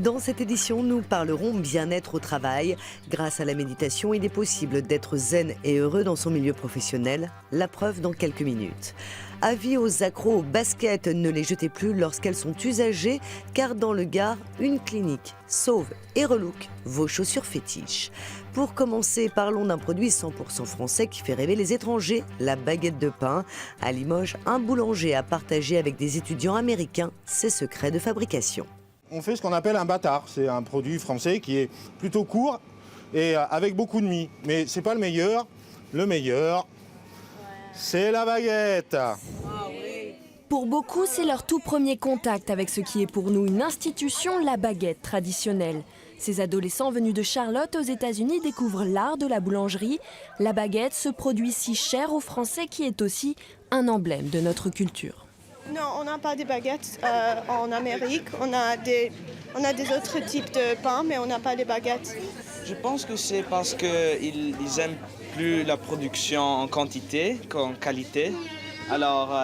Dans cette édition, nous parlerons bien-être au travail. Grâce à la méditation, il est possible d'être zen et heureux dans son milieu professionnel. La preuve dans quelques minutes. Avis aux accros au basket, ne les jetez plus lorsqu'elles sont usagées, car dans le Gard, une clinique sauve et relook vos chaussures fétiches. Pour commencer, parlons d'un produit 100% français qui fait rêver les étrangers, la baguette de pain. À Limoges, un boulanger a partagé avec des étudiants américains ses secrets de fabrication. On fait ce qu'on appelle un bâtard. C'est un produit français qui est plutôt court et avec beaucoup de mie. Mais c'est pas le meilleur. Le meilleur, c'est la baguette. Pour beaucoup, c'est leur tout premier contact avec ce qui est pour nous une institution, la baguette traditionnelle. Ces adolescents venus de Charlotte aux États-Unis découvrent l'art de la boulangerie. La baguette, ce produit si cher aux Français qui est aussi un emblème de notre culture. Non, on n'a pas de baguettes en Amérique. On a des autres types de pain, mais on n'a pas de baguettes. Je pense que c'est parce qu'ils n'aiment plus la production en quantité qu'en qualité. Alors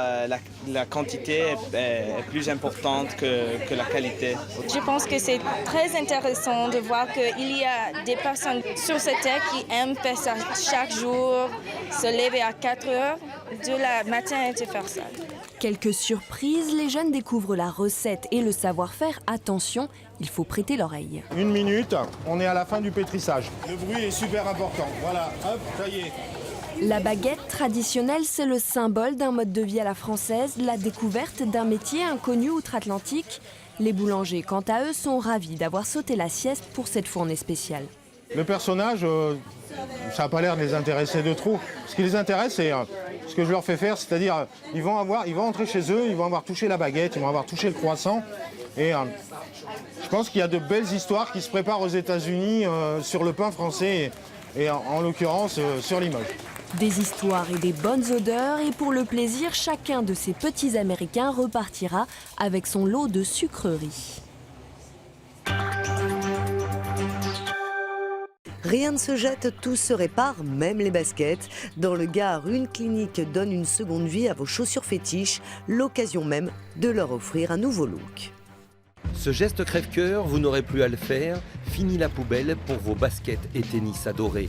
la quantité est plus importante que la qualité. Je pense que c'est très intéressant de voir qu'il y a des personnes sur cette terre qui aiment faire ça chaque jour, se lever à 4 heures de la matin et de faire ça. Quelques surprises, les jeunes découvrent la recette et le savoir-faire. Attention, il faut prêter l'oreille. 1 minute, on est à la fin du pétrissage. Le bruit est super important. Voilà, hop, ça y est. La baguette traditionnelle, c'est le symbole d'un mode de vie à la française, la découverte d'un métier inconnu outre-Atlantique. Les boulangers, quant à eux, sont ravis d'avoir sauté la sieste pour cette fournée spéciale. Le personnage, ça n'a pas l'air de les intéresser de trop. Ce qui les intéresse, c'est ce que je leur fais faire, c'est-à-dire ils vont entrer chez eux, ils vont avoir touché la baguette, ils vont avoir touché le croissant. Et je pense qu'il y a de belles histoires qui se préparent aux États-Unis sur le pain français et en l'occurrence sur Limoges. Des histoires et des bonnes odeurs, et pour le plaisir, chacun de ces petits Américains repartira avec son lot de sucreries. Rien ne se jette, tout se répare, même les baskets. Dans le Gard, une clinique donne une seconde vie à vos chaussures fétiches, l'occasion même de leur offrir un nouveau look. Ce geste crève-cœur, vous n'aurez plus à le faire. Fini la poubelle pour vos baskets et tennis adorés.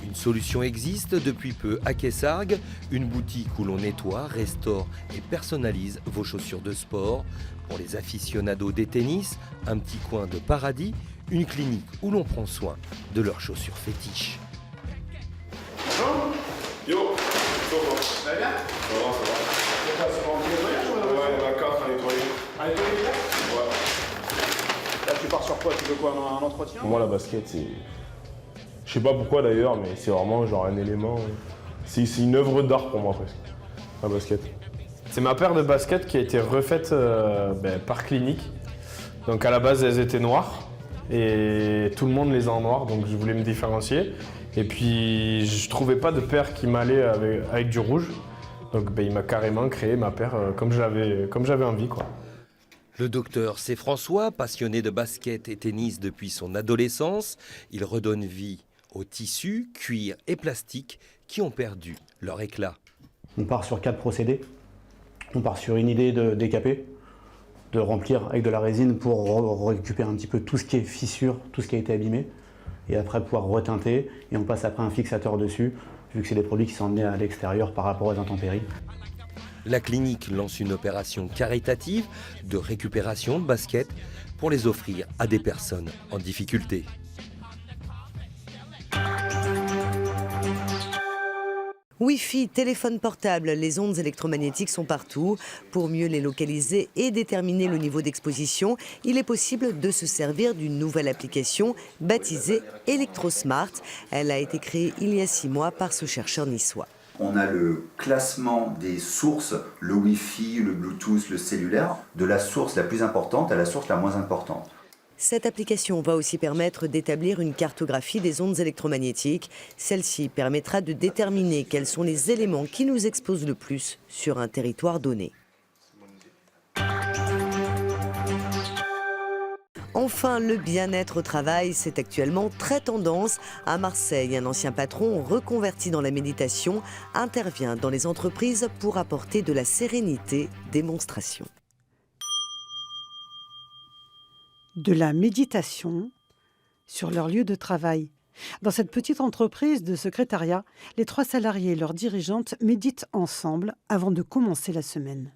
Une solution existe depuis peu à Kessargues, une boutique où l'on nettoie, restaure et personnalise vos chaussures de sport. Pour les aficionados des tennis, un petit coin de paradis, une clinique où l'on prend soin de leurs chaussures fétiches. Yo, ça va bien? Ça va. C'est pas souvent un nettoyage ou ouais, la carte à nettoyer. À nettoyer? Ouais. Là, tu pars sur quoi? Tu veux quoi, un entretien? Pour moi, la basket, c'est... Je sais pas pourquoi d'ailleurs, mais c'est vraiment genre un élément... C'est une œuvre d'art pour moi presque, la basket. C'est ma paire de baskets qui a été refaite par clinique. Donc à la base, elles étaient noires et tout le monde les a en noir, donc je voulais me différencier. Et puis je trouvais pas de paire qui m'allait avec du rouge. Donc il m'a carrément créé ma paire comme j'avais envie, quoi. Le docteur c'est François, passionné de basket et tennis depuis son adolescence. Il redonne vie aux tissus, cuir et plastique qui ont perdu leur éclat. On part sur 4 procédés. On part sur une idée de décaper, de remplir avec de la résine pour récupérer un petit peu tout ce qui est fissure, tout ce qui a été abîmé, et après pouvoir reteinter, et on passe après un fixateur dessus, vu que c'est des produits qui sont emmenés à l'extérieur par rapport aux intempéries. La clinique lance une opération caritative de récupération de baskets pour les offrir à des personnes en difficulté. Wi-Fi, téléphone portable, les ondes électromagnétiques sont partout. Pour mieux les localiser et déterminer le niveau d'exposition, il est possible de se servir d'une nouvelle application baptisée ElectroSmart. Elle a été créée il y a 6 mois par ce chercheur niçois. On a le classement des sources, le Wi-Fi, le Bluetooth, le cellulaire, de la source la plus importante à la source la moins importante. Cette application va aussi permettre d'établir une cartographie des ondes électromagnétiques. Celle-ci permettra de déterminer quels sont les éléments qui nous exposent le plus sur un territoire donné. Enfin, le bien-être au travail, c'est actuellement très tendance. À Marseille, un ancien patron reconverti dans la méditation intervient dans les entreprises pour apporter de la sérénité. Démonstration. de la méditation sur leur lieu de travail. Dans cette petite entreprise de secrétariat, les 3 salariés et leurs dirigeantes méditent ensemble avant de commencer la semaine.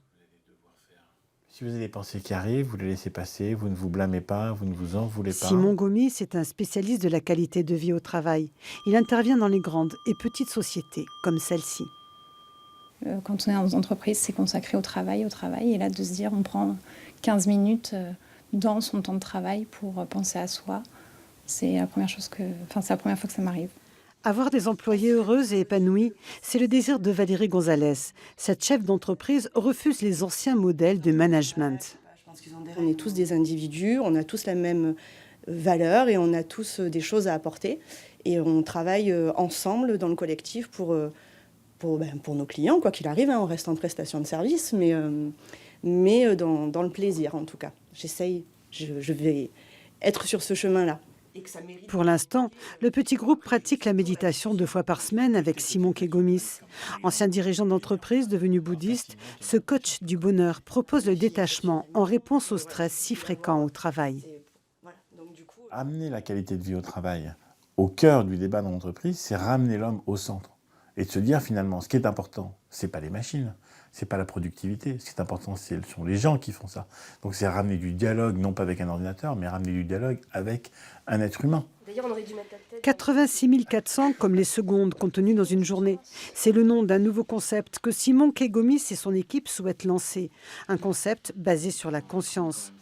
Si vous avez des pensées qui arrivent, vous les laissez passer, vous ne vous blâmez pas, vous ne vous en voulez pas. Simon Gomis est un spécialiste de la qualité de vie au travail. Il intervient dans les grandes et petites sociétés comme celle-ci. Quand on est dans une entreprise, c'est consacré au travail. Et là, de se dire, on prend 15 minutes dans son temps de travail pour penser à soi. C'est la première fois que ça m'arrive. Avoir des employés heureuses et épanouis, c'est le désir de Valérie Gonzalez. Cette chef d'entreprise refuse les anciens modèles de management. On est tous des individus, on a tous la même valeur et on a tous des choses à apporter. Et on travaille ensemble dans le collectif pour nos clients, quoi qu'il arrive. On reste en prestation de service, mais dans le plaisir en tout cas. Je vais être sur ce chemin-là. Pour l'instant, le petit groupe pratique la méditation 2 fois par semaine avec Simon Kegomis. Ancien dirigeant d'entreprise devenu bouddhiste, ce coach du bonheur propose le détachement en réponse au stress si fréquent au travail. Amener la qualité de vie au travail au cœur du débat dans l'entreprise, c'est ramener l'homme au centre. Et de se dire finalement, ce qui est important, c'est pas les machines, c'est pas la productivité. Ce qui est important, ce sont les gens qui font ça. Donc c'est ramener du dialogue, non pas avec un ordinateur, mais ramener du dialogue avec un être humain. 86 400 comme les secondes contenues dans une journée. C'est le nom d'un nouveau concept que Simon Kegomis et son équipe souhaitent lancer. Un concept basé sur la conscience.